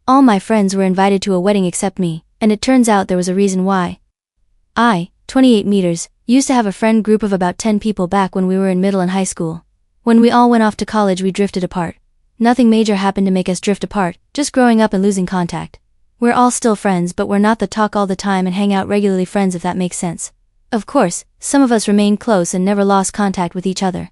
All my friends were invited to a wedding except me, and it turns out there was a reason why. I, 28 meters, used to have a friend group of about 10 people back when we were in middle and high school. When we all went off to college we drifted apart. Nothing major happened to make us drift apart, just growing up and losing contact. We're all still friends but we're not the talk all the time and hang out regularly friends if that makes sense. Of course, some of us remained close and never lost contact with each other.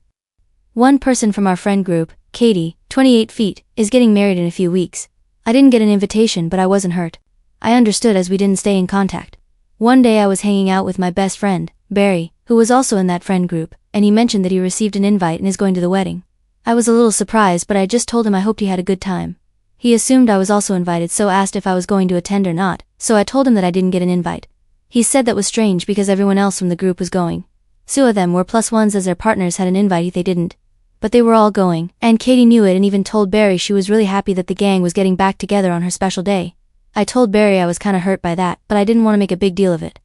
One person from our friend group, Katie, 28 feet, is getting married in a few weeks. I didn't get an invitation but I wasn't hurt. I understood as we didn't stay in contact. One day I was hanging out with my best friend, Barry, who was also in that friend group, and he mentioned that he received an invite and is going to the wedding. I was a little surprised but I just told him I hoped he had a good time. He assumed I was also invited so asked if I was going to attend or not, so I told him that I didn't get an invite. He said that was strange because everyone else from the group was going. Two of them were +1s as their partners had an invite they didn't. But they were all going, and Katie knew it and even told Barry she was really happy that the gang was getting back together on her special day. I told Barry I was kinda hurt by that, but I didn't want to make a big deal of it.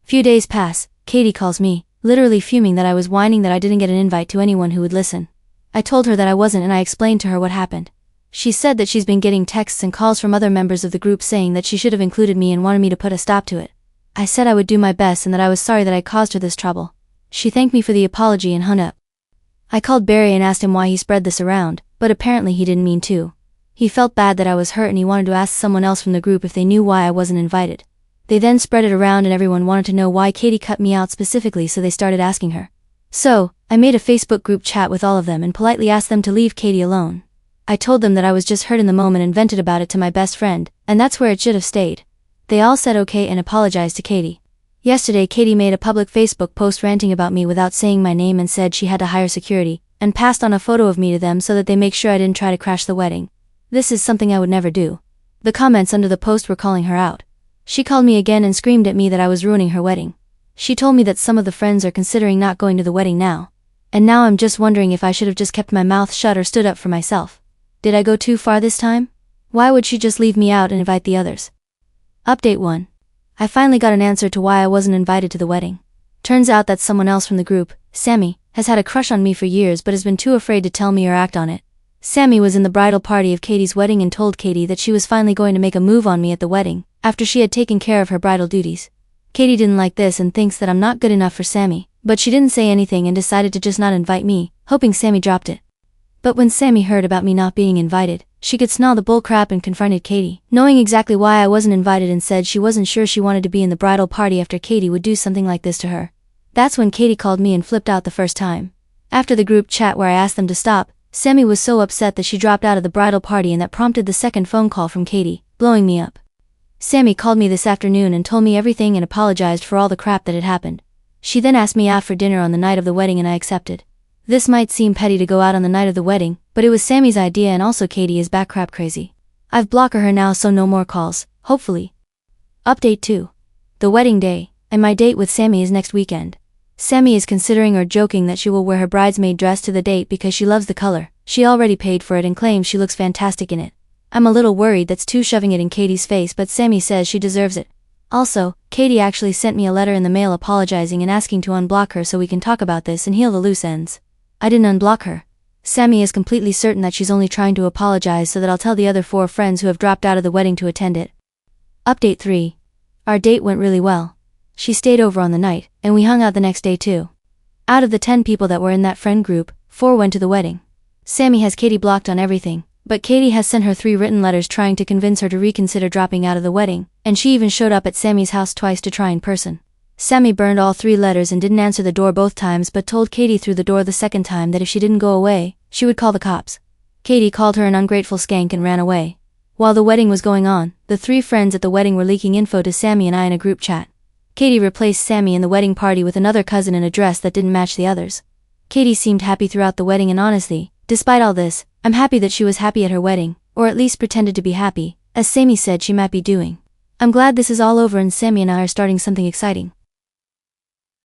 Few days pass, Katie calls me, literally fuming that I was whining that I didn't get an invite to anyone who would listen. I told her that I wasn't and I explained to her what happened. She said that she's been getting texts and calls from other members of the group saying that she should have included me and wanted me to put a stop to it. I said I would do my best and that I was sorry that I caused her this trouble. She thanked me for the apology and hung up. I called Barry and asked him why he spread this around, but apparently he didn't mean to. He felt bad that I was hurt and he wanted to ask someone else from the group if they knew why I wasn't invited. They then spread it around and everyone wanted to know why Katie cut me out specifically so they started asking her. So, I made a Facebook group chat with all of them and politely asked them to leave Katie alone. I told them that I was just hurt in the moment and vented about it to my best friend, and that's where it should have stayed. They all said okay and apologized to Katie. Yesterday Katie made a public Facebook post ranting about me without saying my name and said she had to hire security, and passed on a photo of me to them so that they make sure I didn't try to crash the wedding. This is something I would never do. The comments under the post were calling her out. She called me again and screamed at me that I was ruining her wedding. She told me that some of the friends are considering not going to the wedding now. And now I'm just wondering if I should have just kept my mouth shut or stood up for myself. Did I go too far this time? Why would she just leave me out and invite the others? Update 1. I finally got an answer to why I wasn't invited to the wedding. Turns out that someone else from the group, Sammy, has had a crush on me for years but has been too afraid to tell me or act on it. Sammy was in the bridal party of Katie's wedding and told Katie that she was finally going to make a move on me at the wedding, after she had taken care of her bridal duties. Katie didn't like this and thinks that I'm not good enough for Sammy, but she didn't say anything and decided to just not invite me, hoping Sammy dropped it. But when Sammy heard about me not being invited, she could smell the bull crap and confronted Katie, knowing exactly why I wasn't invited, and said she wasn't sure she wanted to be in the bridal party after Katie would do something like this to her. That's when Katie called me and flipped out the first time. After the group chat where I asked them to stop, Sammy was so upset that she dropped out of the bridal party, and that prompted the second phone call from Katie, blowing me up. Sammy called me this afternoon and told me everything and apologized for all the crap that had happened. She then asked me out for dinner on the night of the wedding and I accepted. This might seem petty to go out on the night of the wedding, but it was Sammy's idea and also Katie is back crap crazy. I've blocked her now so no more calls, hopefully. Update 2. The wedding day, and my date with Sammy is next weekend. Sammy is considering or joking that she will wear her bridesmaid dress to the date because she loves the color. She already paid for it and claims she looks fantastic in it. I'm a little worried that's too shoving it in Katie's face, but Sammy says she deserves it. Also, Katie actually sent me a letter in the mail apologizing and asking to unblock her so we can talk about this and heal the loose ends. I didn't unblock her. Sammy is completely certain that she's only trying to apologize so that I'll tell the other 4 friends who have dropped out of the wedding to attend it. Update 3. Our date went really well. She stayed over on the night, and we hung out the next day too. Out of the 10 people that were in that friend group, 4 went to the wedding. Sammy has Katie blocked on everything, but Katie has sent her 3 written letters trying to convince her to reconsider dropping out of the wedding, and she even showed up at Sammy's house twice to try in person. Sammy burned all 3 letters and didn't answer the door both times but told Katie through the door the second time that if she didn't go away, she would call the cops. Katie called her an ungrateful skank and ran away. While the wedding was going on, the 3 friends at the wedding were leaking info to Sammy and I in a group chat. Katie replaced Sammy in the wedding party with another cousin in a dress that didn't match the others. Katie seemed happy throughout the wedding, and honestly, despite all this, I'm happy that she was happy at her wedding, or at least pretended to be happy, as Sammy said she might be doing. I'm glad this is all over and Sammy and I are starting something exciting.